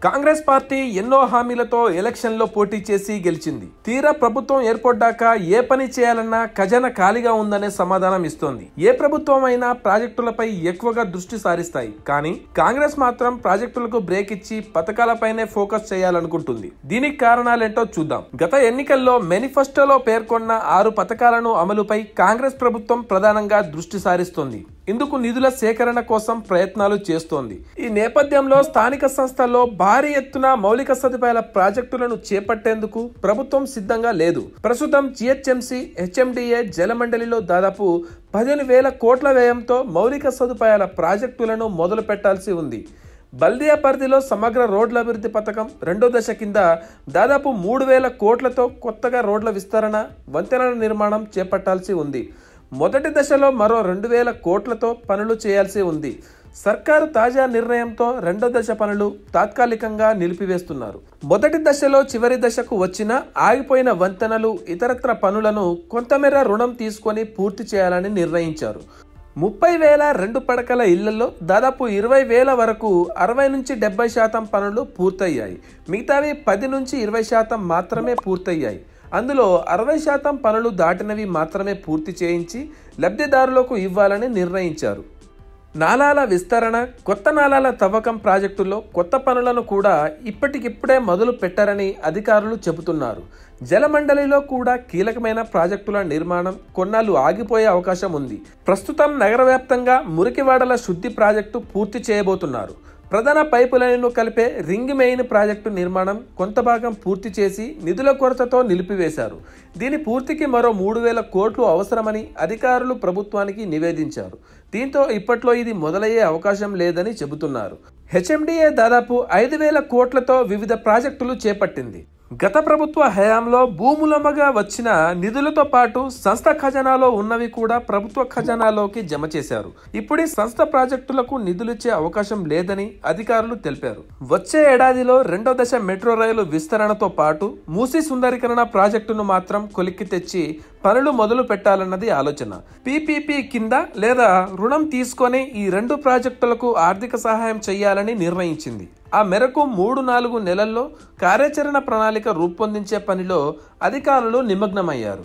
Congress party ఎన్నో హామీలతో ఎలక్షన్లో పోటీ చేసి గెలిచింది. తీరా ప్రభుత్వం ఏర్పడ్డాక ఏ పని చేయాలన్నా ఖజానా ఖాళీగా ఉందనే సమాధానం ఇస్తోంది. ఏ ప్రభుత్వం అయినా ప్రాజెక్టులపై ఎక్కువగా దృష్టి సారిస్తాయి, కానీ కాంగ్రెస్ మాత్రం ప్రాజెక్టులకు బ్రేక్ ఇచ్చి పథకాలపైనే ఫోకస్ చేయాలనుకుంటుంది. దీనికి కారణాలేంటో చూద్దాం. గత ఎన్నికల్లో మేనిఫెస్టోలో పేర్కొన్న 6 పథకాలను అమలుపై కాంగ్రెస్ ప్రభుత్వం ప్రధానంగా దృష్టి సారిస్తోంది. ఇందుకు నిధుల సేకరణ కోసం ప్రయత్నాలు చేస్తోంది. ఈ నేపథ్యంలో స్థానిక సంస్థల్లో భారీ ఎత్తున మౌలిక సదుపాయాల ప్రాజెక్టులను చేపట్టేందుకు ప్రభుత్వం సిద్ధంగా లేదు. ప్రస్తుతం జిహెచ్ఎంసీ, హెచ్ఎండిఏ, జలమండలిలో దాదాపు 15,000 కోట్ల వ్యయంతో మౌలిక సదుపాయాల ప్రాజెక్టులను మొదలు పెట్టాల్సి ఉంది. బల్దియా పరిధిలో సమగ్ర రోడ్ల అభివృద్ధి పథకం 2వ దశ కింద దాదాపు 3,000 కోట్లతో కొత్తగా రోడ్ల విస్తరణ, వంతెనల నిర్మాణం చేపట్టాల్సి ఉంది. మొదటి దశలో మరో 2,000 కోట్లతో పనులు చేయాల్సి ఉంది. సర్కారు తాజా నిర్ణయంతో 2వ దశ పనులు తాత్కాలికంగా నిలిపివేస్తున్నారు. మొదటి దశలో చివరి దశకు వచ్చిన ఆగిపోయిన వంతెనలు, ఇతరత్ర పనులను కొంతమేర రుణం తీసుకొని పూర్తి చేయాలని నిర్ణయించారు. 30,000 2 పడకల ఇళ్లలో దాదాపు 20,000 వరకు 60 నుంచి 70% పనులు పూర్తయ్యాయి. మిగతావి 10 నుంచి 20% మాత్రమే పూర్తయ్యాయి. అందులో 60% పనులు దాటినవి మాత్రమే పూర్తి చేయించి లబ్ధిదారులకు ఇవ్వాలని నిర్ణయించారు. నాలాల విస్తరణ, కొత్త నాలాల తవ్వకం ప్రాజెక్టుల్లో కొత్త పనులను కూడా ఇప్పటికిప్పుడే మొదలు పెట్టారని అధికారులు చెబుతున్నారు. జలమండలిలో కూడా కీలకమైన ప్రాజెక్టుల నిర్మాణం కొన్నాళ్ళు ఆగిపోయే అవకాశం ఉంది. ప్రస్తుతం నగర వ్యాప్తంగా మురికివాడల శుద్ధి ప్రాజెక్టు పూర్తి చేయబోతున్నారు. ప్రధాన పైపు లైన్ను కలిపే రింగ్ మెయిన్ ప్రాజెక్టు నిర్మాణం కొంత భాగం పూర్తి చేసి నిధుల కొరతతో నిలిపివేశారు. దీని పూర్తికి మరో 3,000 కోట్లు అవసరమని అధికారులు ప్రభుత్వానికి నివేదించారు. దీంతో ఇప్పట్లో ఇది మొదలయ్యే అవకాశం లేదని చెబుతున్నారు. హెచ్ఎండిఏ దాదాపు 5,000 కోట్లతో వివిధ ప్రాజెక్టులు చేపట్టింది. గత ప్రభుత్వ హయాంలో భూములమ్మగా వచ్చిన నిధులతో పాటు సంస్థ ఖజానాలో ఉన్నవి కూడా ప్రభుత్వ ఖజానాలోకి జమ చేశారు. ఇప్పుడు ఈ సంస్థ ప్రాజెక్టులకు నిధులిచ్చే అవకాశం లేదని అధికారులు తెలిపారు. వచ్చే ఏడాదిలో 2వ దశ మెట్రో రైలు విస్తరణతో పాటు మూసీ సుందరీకరణ ప్రాజెక్టును మాత్రం కొలిక్కి తెచ్చి పనులు మొదలు పెట్టాలన్నది ఆలోచన. పీపీపీ కింద లేదా రుణం తీసుకొని ఈ 2 ప్రాజెక్టులకు ఆర్థిక సహాయం చేయాలని నిర్ణయించింది. ఆ మేరకు 3-4 నెలల్లో కార్యాచరణ ప్రణాళిక రూపొందించే పనిలో అధికారులు నిమగ్నమయ్యారు.